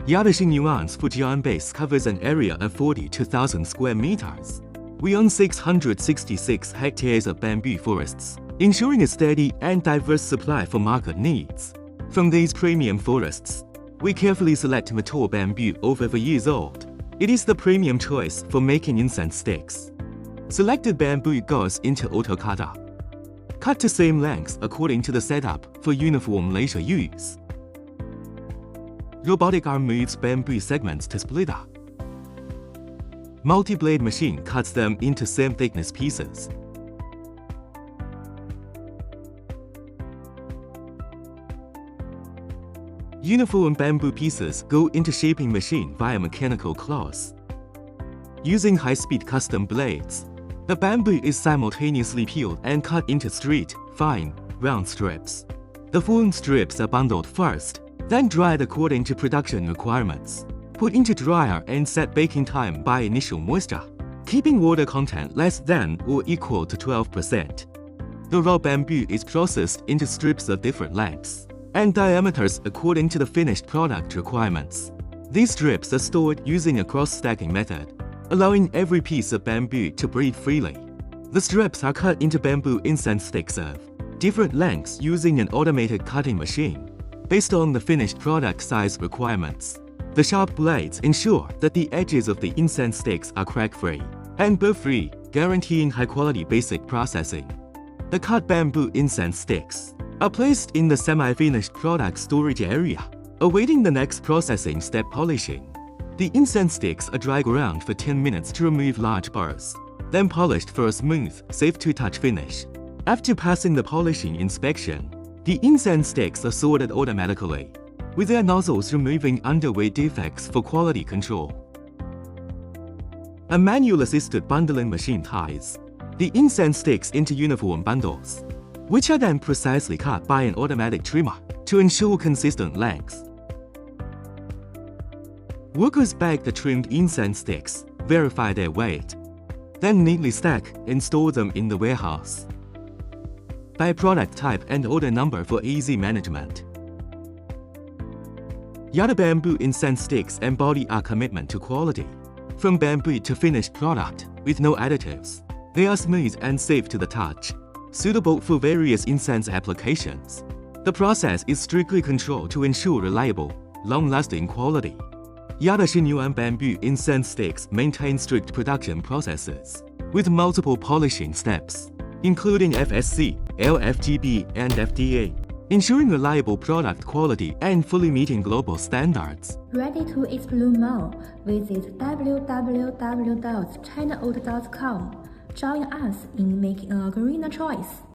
Yada Nuance Fujian base covers an area of 42,000 square meters. We own 666 hectares of bamboo forests, ensuring a steady and diverse supply for market needs. From these premium forests, we carefully select mature bamboo over 4 years old. It is the premium choice for making incense sticks. Selected bamboo goes into auto cutter. Cut to same lengths according to the setup for uniform laser use. Robotic arm moves bamboo segments to splitter. Multi-blade machine cuts them into same thickness pieces. Uniform bamboo pieces go into shaping machine via mechanical claws. Using high-speed custom blades, the bamboo is simultaneously peeled and cut into straight, fine, round strips. The formed strips are bundled first, then dried according to production requirements. Put into dryer and set baking time by initial moisture, keeping water content less than or equal to 12%. The raw bamboo is processed into strips of different lengths and diameters according to the finished product requirements. These strips are stored using a cross-stacking method, allowing every piece of bamboo to breathe freely. The strips are cut into bamboo incense sticks of different lengths using an automated cutting machine, based on the finished product size requirements. The sharp blades ensure that the edges of the incense sticks are crack-free and burr-free, guaranteeing high-quality basic processing. The cut bamboo incense sticks are placed in the semi-finished product storage area, awaiting the next processing step, polishing. The incense sticks are dried around for 10 minutes to remove large burrs, then polished for a smooth, safe-to-touch finish. After passing the polishing inspection, the incense sticks are sorted automatically, with their nozzles removing underweight defects for quality control. A manual-assisted bundling machine ties the incense sticks into uniform bundles, which are then precisely cut by an automatic trimmer to ensure consistent length. Workers bag the trimmed incense sticks, verify their weight, then neatly stack and store them in the warehouse. By product type and order number for easy management. Yada bamboo incense sticks embody our commitment to quality. From bamboo to finished product, with no additives, they are smooth and safe to the touch, suitable for various incense applications. The process is strictly controlled to ensure reliable, long-lasting quality. Yada Xinyuan bamboo incense sticks maintain strict production processes, with multiple polishing steps, including FSC, LFGB, and FDA, ensuring reliable product quality and fully meeting global standards. Ready to explore more? Visit www.chinaoat.com. Join us in making a greener choice.